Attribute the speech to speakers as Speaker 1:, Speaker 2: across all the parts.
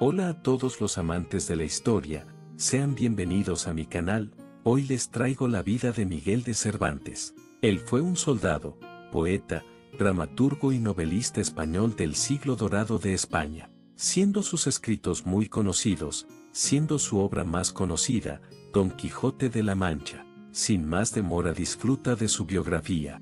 Speaker 1: Hola a todos los amantes de la historia, sean bienvenidos a mi canal. Hoy les traigo la vida de Miguel de Cervantes. Él fue un soldado, poeta, dramaturgo y novelista español del siglo dorado de España, siendo sus escritos muy conocidos, siendo su obra más conocida, Don Quijote de la Mancha. Sin más demora, disfruta de su biografía.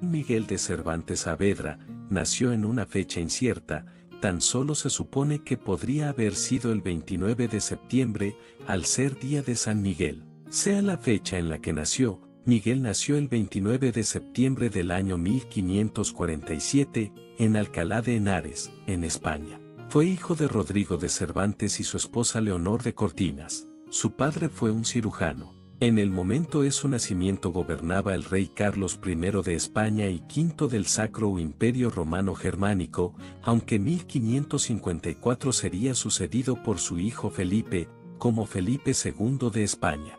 Speaker 1: Miguel de Cervantes Saavedra nació en una fecha incierta. Tan solo se supone que podría haber sido el 29 de septiembre, al ser día de San Miguel. Sea la fecha en la que nació, Miguel nació el 29 de septiembre del año 1547, en Alcalá de Henares, en España. Fue hijo de Rodrigo de Cervantes y su esposa Leonor de Cortinas. Su padre fue un cirujano. En el momento de su nacimiento gobernaba el rey Carlos I de España y V del Sacro Imperio Romano Germánico, aunque en 1554 sería sucedido por su hijo Felipe, como Felipe II de España.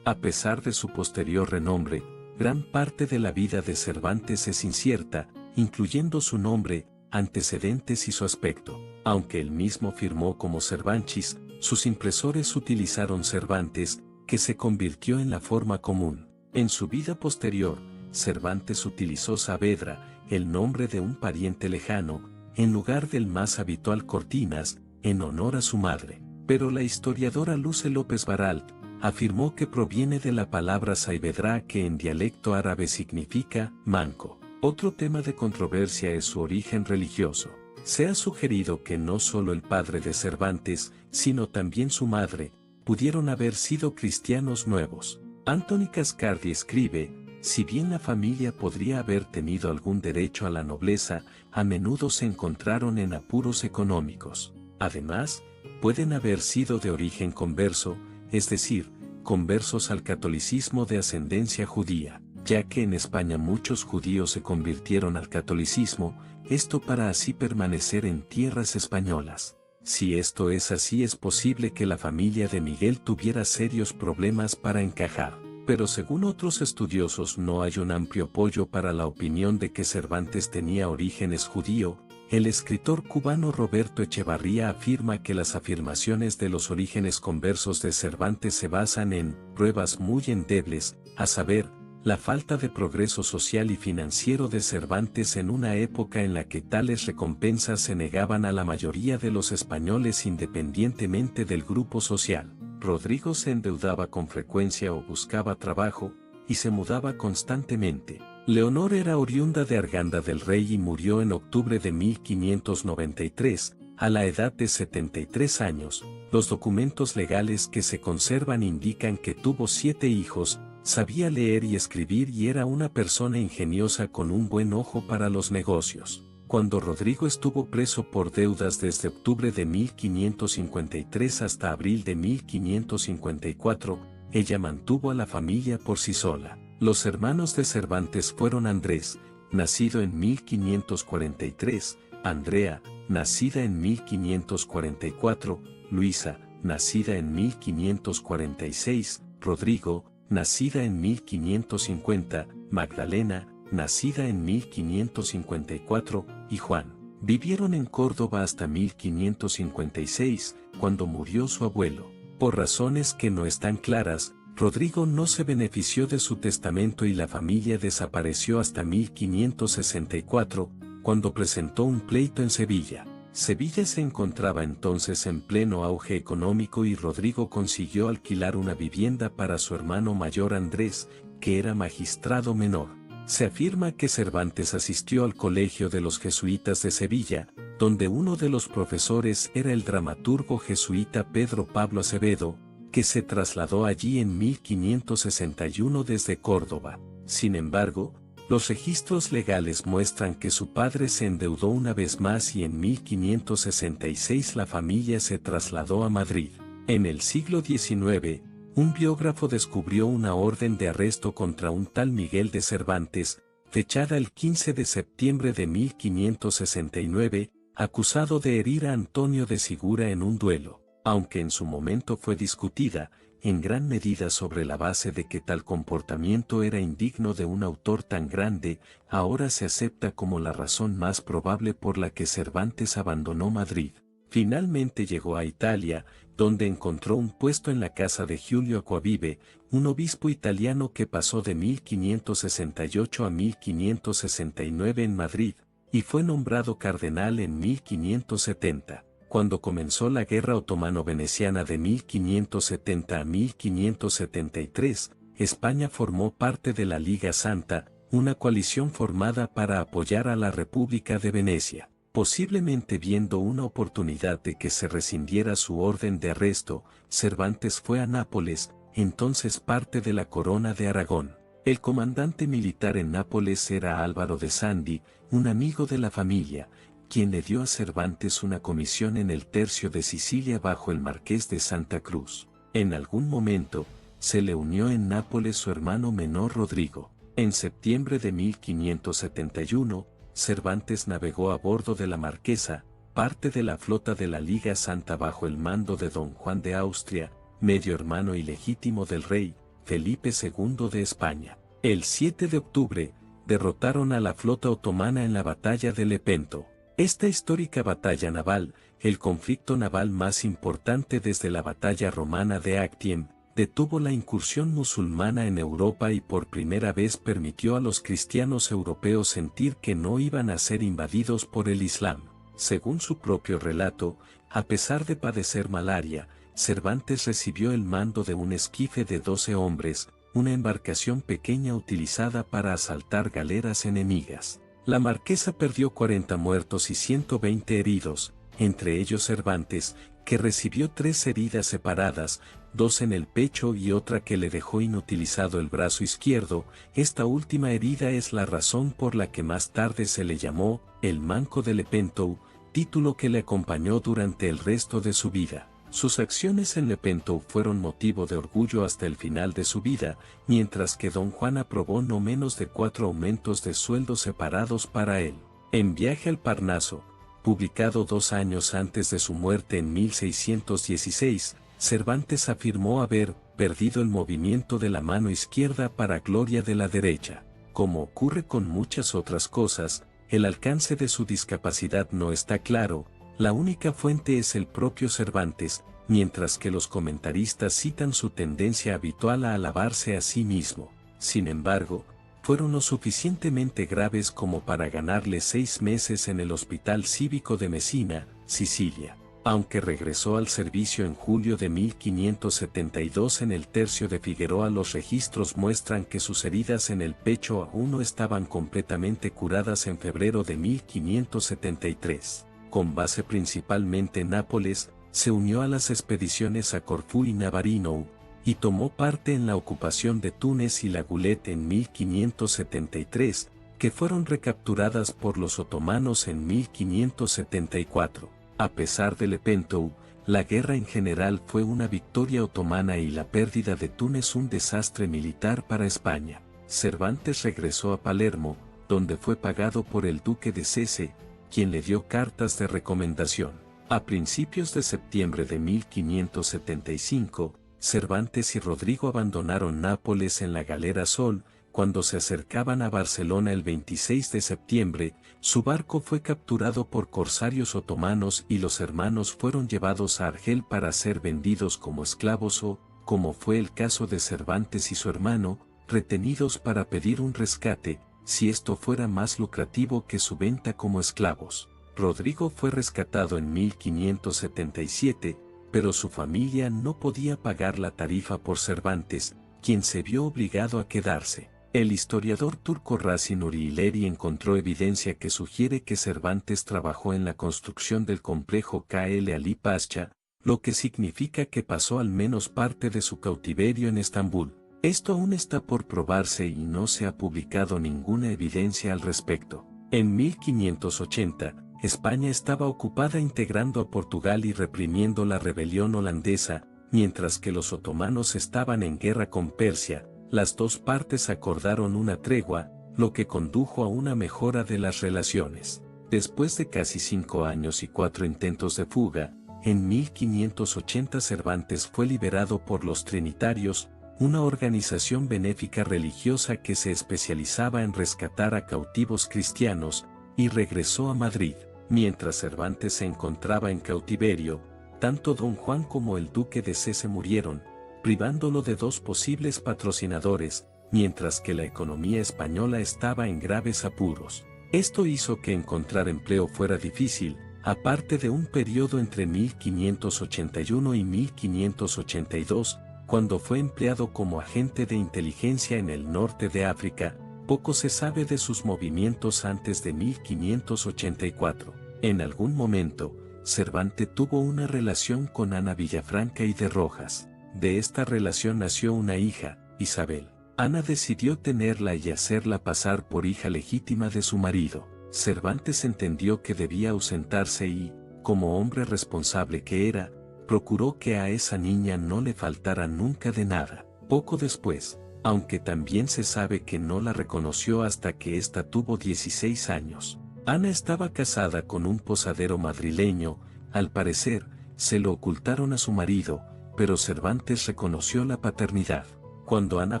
Speaker 1: A pesar de su posterior renombre, gran parte de la vida de Cervantes es incierta, incluyendo su nombre, antecedentes y su aspecto. Aunque él mismo firmó como Cervantes, sus impresores utilizaron Cervantes, que se convirtió en la forma común. En su vida posterior, Cervantes utilizó Saavedra, el nombre de un pariente lejano, en lugar del más habitual Cortinas, en honor a su madre. Pero la historiadora Luce López Baralt afirmó que proviene de la palabra Saavedra, que en dialecto árabe significa manco. Otro tema de controversia es su origen religioso. Se ha sugerido que no solo el padre de Cervantes, sino también su madre, pudieron haber sido cristianos nuevos. Anthony Cascardi escribe, si bien la familia podría haber tenido algún derecho a la nobleza, a menudo se encontraron en apuros económicos. Además, pueden haber sido de origen converso, es decir, conversos al catolicismo de ascendencia judía, ya que en España muchos judíos se convirtieron al catolicismo, esto para así permanecer en tierras españolas. Si esto es así, es posible que la familia de Miguel tuviera serios problemas para encajar, pero según otros estudiosos no hay un amplio apoyo para la opinión de que Cervantes tenía orígenes judío. El escritor cubano Roberto Echevarría afirma que las afirmaciones de los orígenes conversos de Cervantes se basan en pruebas muy endebles, a saber, la falta de progreso social y financiero de Cervantes en una época en la que tales recompensas se negaban a la mayoría de los españoles independientemente del grupo social. Rodrigo se endeudaba con frecuencia o buscaba trabajo, y se mudaba constantemente. Leonor era oriunda de Arganda del Rey y murió en octubre de 1593, a la edad de 73 años. Los documentos legales que se conservan indican que tuvo 7 hijos, sabía leer y escribir y era una persona ingeniosa con un buen ojo para los negocios. Cuando Rodrigo estuvo preso por deudas desde octubre de 1553 hasta abril de 1554, ella mantuvo a la familia por sí sola. Los hermanos de Cervantes fueron Andrés, nacido en 1543, Andrea, nacida en 1544, Luisa, nacida en 1546, Rodrigo, nacida en 1550, Magdalena, nacida en 1554, y Juan. Vivieron en Córdoba hasta 1556, cuando murió su abuelo. Por razones que no están claras, Rodrigo no se benefició de su testamento y la familia desapareció hasta 1564, cuando presentó un pleito en Sevilla. Sevilla se encontraba entonces en pleno auge económico y Rodrigo consiguió alquilar una vivienda para su hermano mayor Andrés, que era magistrado menor. Se afirma que Cervantes asistió al colegio de los jesuitas de Sevilla, donde uno de los profesores era el dramaturgo jesuita Pedro Pablo Acevedo, que se trasladó allí en 1561 desde Córdoba. Sin embargo, los registros legales muestran que su padre se endeudó una vez más y en 1566 la familia se trasladó a Madrid. En el siglo XIX, un biógrafo descubrió una orden de arresto contra un tal Miguel de Cervantes, fechada el 15 de septiembre de 1569, acusado de herir a Antonio de Sigura en un duelo. Aunque en su momento fue discutida, en gran medida sobre la base de que tal comportamiento era indigno de un autor tan grande, ahora se acepta como la razón más probable por la que Cervantes abandonó Madrid. Finalmente llegó a Italia, donde encontró un puesto en la casa de Giulio Acquavive, un obispo italiano que pasó de 1568 a 1569 en Madrid, y fue nombrado cardenal en 1570. Cuando comenzó la Guerra Otomano-Veneciana de 1570 a 1573, España formó parte de la Liga Santa, una coalición formada para apoyar a la República de Venecia. Posiblemente viendo una oportunidad de que se rescindiera su orden de arresto, Cervantes fue a Nápoles, entonces parte de la Corona de Aragón. El comandante militar en Nápoles era Álvaro de Sandi, un amigo de la familia, quien le dio a Cervantes una comisión en el tercio de Sicilia bajo el Marqués de Santa Cruz. En algún momento, se le unió en Nápoles su hermano menor Rodrigo. En septiembre de 1571, Cervantes navegó a bordo de la Marquesa, parte de la flota de la Liga Santa bajo el mando de don Juan de Austria, medio hermano ilegítimo del rey, Felipe II de España. El 7 de octubre, derrotaron a la flota otomana en la batalla de Lepanto. Esta histórica batalla naval, el conflicto naval más importante desde la batalla romana de Actium, detuvo la incursión musulmana en Europa y por primera vez permitió a los cristianos europeos sentir que no iban a ser invadidos por el Islam. Según su propio relato, a pesar de padecer malaria, Cervantes recibió el mando de un esquife de 12 hombres, una embarcación pequeña utilizada para asaltar galeras enemigas. La Marquesa perdió 40 muertos y 120 heridos, entre ellos Cervantes, que recibió 3 heridas separadas, 2 en el pecho y otra que le dejó inutilizado el brazo izquierdo. Esta última herida es la razón por la que más tarde se le llamó el Manco de Lepanto, título que le acompañó durante el resto de su vida. Sus acciones en Lepanto fueron motivo de orgullo hasta el final de su vida, mientras que don Juan aprobó no menos de 4 aumentos de sueldo separados para él. En Viaje al Parnaso, publicado 2 años antes de su muerte en 1616, Cervantes afirmó haber perdido el movimiento de la mano izquierda para gloria de la derecha. Como ocurre con muchas otras cosas, el alcance de su discapacidad no está claro. La única fuente es el propio Cervantes, mientras que los comentaristas citan su tendencia habitual a alabarse a sí mismo. Sin embargo, fueron lo suficientemente graves como para ganarle 6 meses en el Hospital Cívico de Messina, Sicilia. Aunque regresó al servicio en julio de 1572 en el tercio de Figueroa, los registros muestran que sus heridas en el pecho aún no estaban completamente curadas en febrero de 1573. Con base principalmente en Nápoles, se unió a las expediciones a Corfú y Navarino, y tomó parte en la ocupación de Túnez y la Gulette en 1573, que fueron recapturadas por los otomanos en 1574. A pesar de Lepanto, la guerra en general fue una victoria otomana y la pérdida de Túnez un desastre militar para España. Cervantes regresó a Palermo, donde fue pagado por el duque de Cese, quien le dio cartas de recomendación. A principios de septiembre de 1575, Cervantes y Rodrigo abandonaron Nápoles en la galera Sol. Cuando se acercaban a Barcelona el 26 de septiembre, su barco fue capturado por corsarios otomanos y los hermanos fueron llevados a Argel para ser vendidos como esclavos o, como fue el caso de Cervantes y su hermano, retenidos para pedir un rescate, si esto fuera más lucrativo que su venta como esclavos. Rodrigo fue rescatado en 1577, pero su familia no podía pagar la tarifa por Cervantes, quien se vio obligado a quedarse. El historiador turco Razi Nuri encontró evidencia que sugiere que Cervantes trabajó en la construcción del complejo KL Ali Pasha, lo que significa que pasó al menos parte de su cautiverio en Estambul. Esto aún está por probarse y no se ha publicado ninguna evidencia al respecto. En 1580, España estaba ocupada integrando a Portugal y reprimiendo la rebelión holandesa, mientras que los otomanos estaban en guerra con Persia. Las dos partes acordaron una tregua, lo que condujo a una mejora de las relaciones. Después de casi 5 años y 4 intentos de fuga, en 1580 Cervantes fue liberado por los Trinitarios, una organización benéfica religiosa que se especializaba en rescatar a cautivos cristianos, y regresó a Madrid. Mientras Cervantes se encontraba en cautiverio, tanto don Juan como el duque de Cese murieron, privándolo de dos posibles patrocinadores, mientras que la economía española estaba en graves apuros. Esto hizo que encontrar empleo fuera difícil, aparte de un periodo entre 1581 y 1582, cuando fue empleado como agente de inteligencia en el norte de África. Poco se sabe de sus movimientos antes de 1584. En algún momento, Cervantes tuvo una relación con Ana Villafranca y de Rojas. De esta relación nació una hija, Isabel. Ana decidió tenerla y hacerla pasar por hija legítima de su marido. Cervantes entendió que debía ausentarse y, como hombre responsable que era, procuró que a esa niña no le faltara nunca de nada. Poco después, aunque también se sabe que no la reconoció hasta que ésta tuvo 16 años. Ana estaba casada con un posadero madrileño, al parecer, se lo ocultaron a su marido, pero Cervantes reconoció la paternidad. Cuando Ana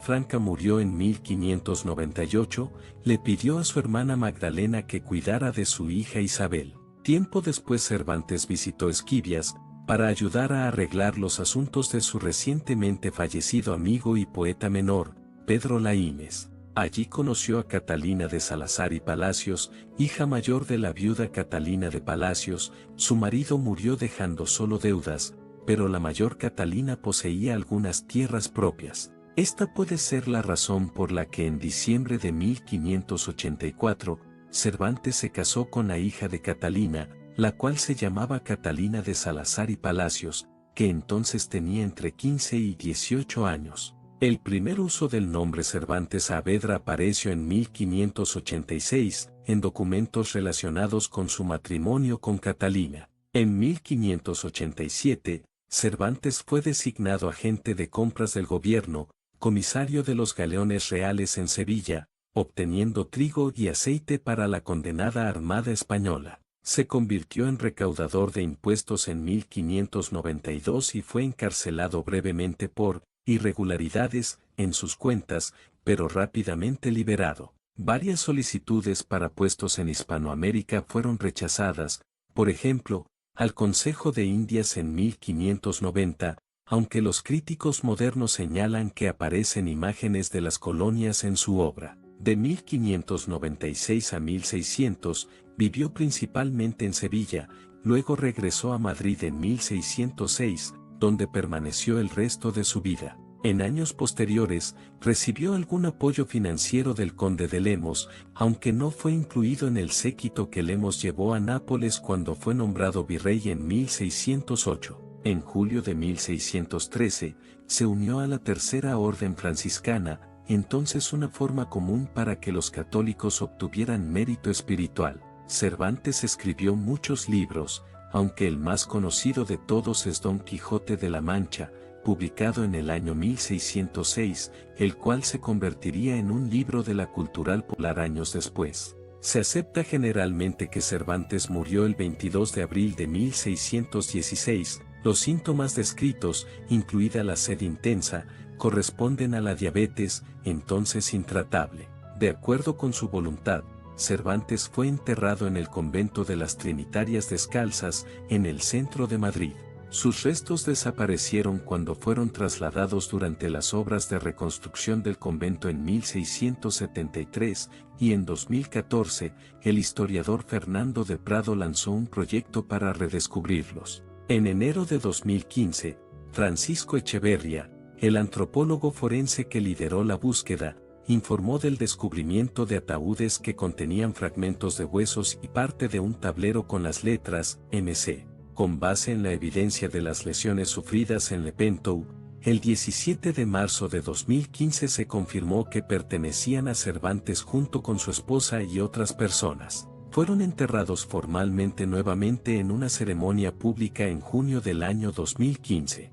Speaker 1: Franca murió en 1598, le pidió a su hermana Magdalena que cuidara de su hija Isabel. Tiempo después Cervantes visitó Esquivias, para ayudar a arreglar los asuntos de su recientemente fallecido amigo y poeta menor, Pedro Laínez. Allí conoció a Catalina de Salazar y Palacios, hija mayor de la viuda Catalina de Palacios. Su marido murió dejando solo deudas, pero la mayor Catalina poseía algunas tierras propias. Esta puede ser la razón por la que en diciembre de 1584, Cervantes se casó con la hija de Catalina, la cual se llamaba Catalina de Salazar y Palacios, que entonces tenía entre 15 y 18 años. El primer uso del nombre Cervantes Saavedra apareció en 1586, en documentos relacionados con su matrimonio con Catalina. En 1587, Cervantes fue designado agente de compras del gobierno, comisario de los galeones reales en Sevilla, obteniendo trigo y aceite para la condenada Armada Española. Se convirtió en recaudador de impuestos en 1592 y fue encarcelado brevemente por irregularidades en sus cuentas, pero rápidamente liberado. Varias solicitudes para puestos en Hispanoamérica fueron rechazadas, por ejemplo, al Consejo de Indias en 1590, aunque los críticos modernos señalan que aparecen imágenes de las colonias en su obra. De 1596 a 1600, vivió principalmente en Sevilla, luego regresó a Madrid en 1606, donde permaneció el resto de su vida. En años posteriores, recibió algún apoyo financiero del conde de Lemos, aunque no fue incluido en el séquito que Lemos llevó a Nápoles cuando fue nombrado virrey en 1608. En julio de 1613, se unió a la Tercera Orden Franciscana, entonces una forma común para que los católicos obtuvieran mérito espiritual. Cervantes escribió muchos libros, aunque el más conocido de todos es Don Quijote de la Mancha, publicado en el año 1606, el cual se convertiría en un libro de la cultural popular años después. Se acepta generalmente que Cervantes murió el 22 de abril de 1616. Los síntomas descritos, incluida la sed intensa, corresponden a la diabetes, entonces intratable. De acuerdo con su voluntad, Cervantes fue enterrado en el convento de las Trinitarias Descalzas, en el centro de Madrid. Sus restos desaparecieron cuando fueron trasladados durante las obras de reconstrucción del convento en 1673, y en 2014, el historiador Fernando de Prado lanzó un proyecto para redescubrirlos. En enero de 2015, Francisco Echeverría, el antropólogo forense que lideró la búsqueda, informó del descubrimiento de ataúdes que contenían fragmentos de huesos y parte de un tablero con las letras MC. Con base en la evidencia de las lesiones sufridas en Lepanto, el 17 de marzo de 2015 se confirmó que pertenecían a Cervantes junto con su esposa y otras personas. Fueron enterrados formalmente nuevamente en una ceremonia pública en junio del año 2015.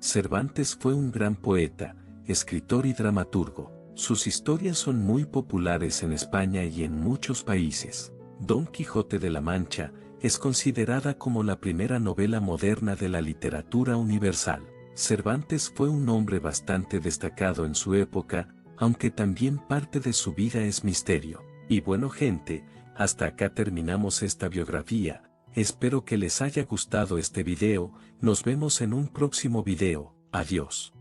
Speaker 1: Cervantes fue un gran poeta, escritor y dramaturgo. Sus historias son muy populares en España y en muchos países. Don Quijote de la Mancha es considerada como la primera novela moderna de la literatura universal. Cervantes fue un hombre bastante destacado en su época, aunque también parte de su vida es misterio. Y bueno gente, hasta acá terminamos esta biografía. Espero que les haya gustado este video, nos vemos en un próximo video, adiós.